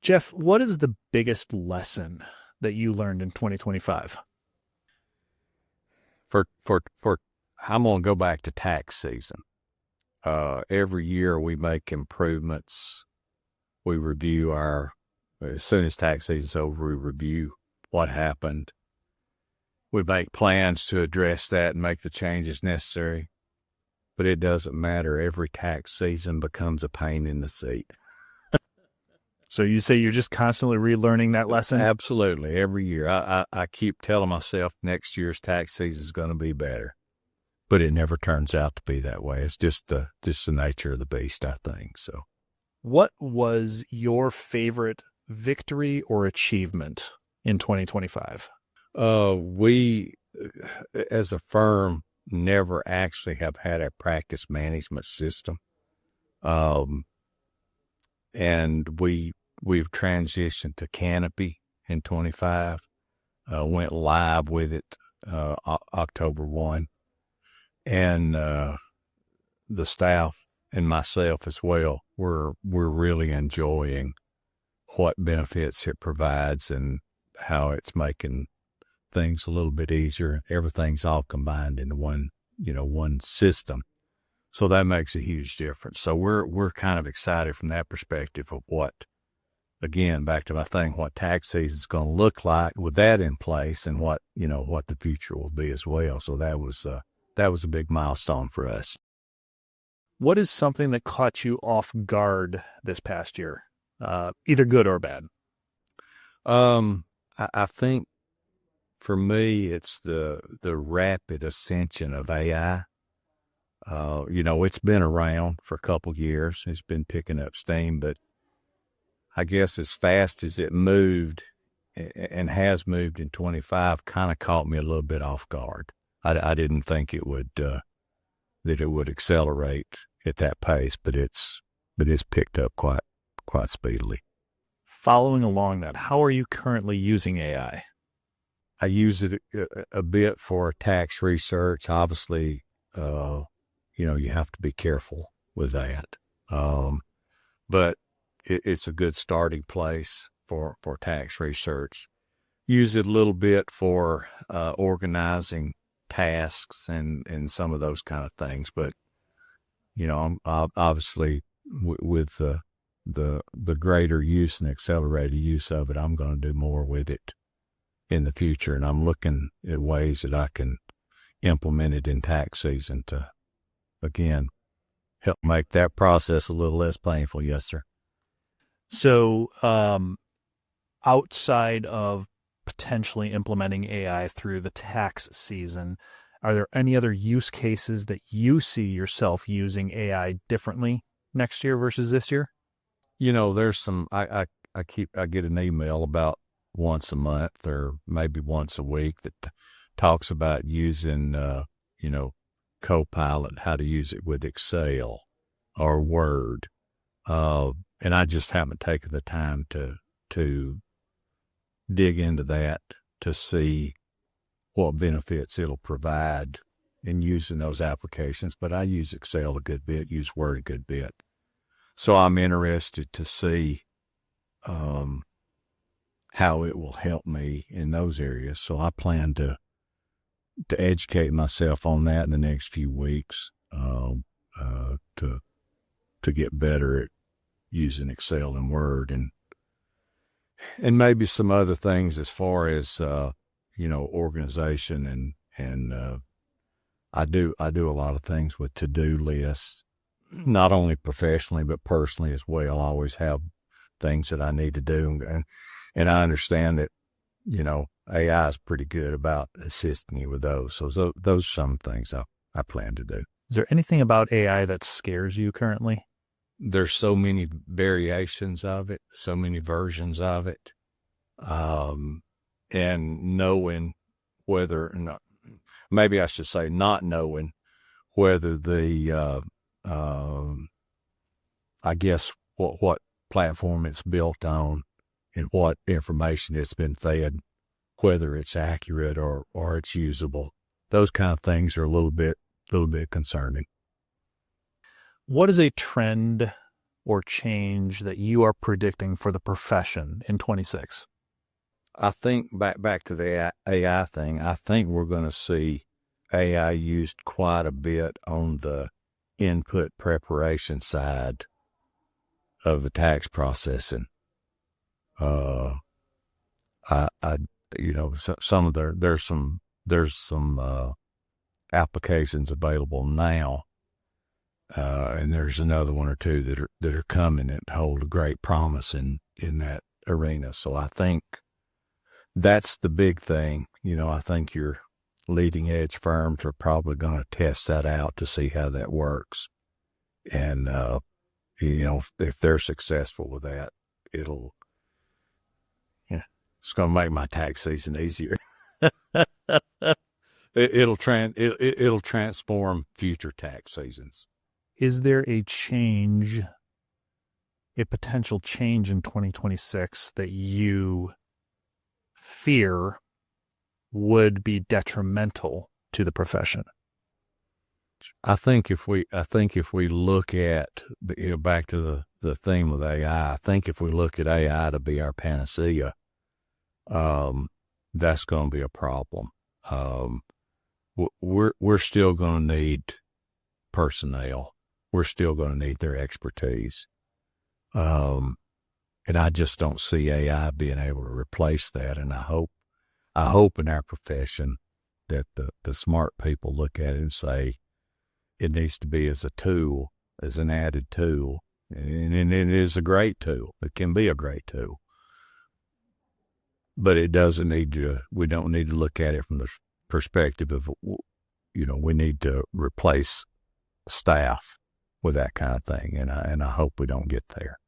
Jeff, what is the biggest lesson that you learned in 2025? For I'm going to go back to tax season. Every year we make improvements. We review as soon as tax season's over, we review what happened. We make plans to address that and make the changes necessary. But it doesn't matter. Every tax season becomes a pain in the seat. So you say you're just constantly relearning that lesson? Absolutely. Every year. I keep telling myself next year's tax season is going to be better. But it never turns out to be that way. It's just the nature of the beast, I think. So, what was your favorite victory or achievement in 2025? We, as a firm, never actually have had a practice management system. And we've transitioned to Canopy in 25, went live with it, October 1. And, the staff and myself as well, we're really enjoying what benefits it provides and how it's making things a little bit easier. Everything's all combined into one system. So that makes a huge difference. So we're kind of excited from that perspective of what, again, back to my thing, what tax season is going to look like with that in place and what the future will be as well. So that was a big milestone for us. What is something that caught you off guard this past year, either good or bad? I think for me, it's the rapid ascension of AI. It's been around for a couple years. It's been picking up steam, but I guess as fast as it moved and has moved in 25 kind of caught me a little bit off guard. I didn't think it would, that it would accelerate at that pace, but it's picked up quite speedily. Following along that, how are you currently using AI? I use it a bit for tax research. Obviously, you have to be careful with that. But it's a good starting place for tax research. Use it a little bit for organizing tasks and some of those kind of things. But, I'm obviously with the greater use and accelerated use of it, I'm going to do more with it in the future. And I'm looking at ways that I can implement it in tax season to, again, help make that process a little less painful. Yes, sir. So, outside of potentially implementing AI through the tax season, are there any other use cases that you see yourself using AI differently next year versus this year? There's some, I get an email about once a month or maybe once a week that talks about using, Copilot, how to use it with Excel or Word. And I just haven't taken the time to dig into that to see what benefits it'll provide in using those applications. But I use Excel a good bit, use Word a good bit. So I'm interested to see how it will help me in those areas. So I plan to educate myself on that in the next few weeks to get better at using Excel and Word and maybe some other things as far as organization and I do a lot of things with to-do lists, not only professionally but personally as well. I always have things that I need to do, and I understand that AI is pretty good about assisting you with those. So those are some things I plan to do. Is there anything about AI that scares you currently? There's so many variations of it, so many versions of it, and knowing whether or not, maybe I should say not knowing whether the, I guess what platform it's built on and what information it's been fed, whether it's accurate or it's usable. Those kind of things are a little bit concerning. What is a trend or change that you are predicting for the profession in 26? I think back to the AI thing, I think we're going to see AI used quite a bit on the input preparation side of the tax processing. I some of there's some applications available now, and there's another one or two that are coming that hold a great promise in that arena. So I think that's the big thing. I think your leading edge firms are probably going to test that out to see how that works. And, if they're successful with that, it's going to make my tax season easier. It'll transform future tax seasons. Is there a potential change in 2026 that you fear would be detrimental to the profession? I think if we look at, back to the theme of AI, I think if we look at AI to be our panacea, that's going to be a problem. We're still going to need personnel. We're still going to need their expertise. And I just don't see AI being able to replace that. And I hope in our profession that the smart people look at it and say it needs to be as a tool, as an added tool. And it is a great tool. It can be a great tool. But we don't need to look at it from the perspective of, we need to replace staff with that kind of thing. And I hope we don't get there.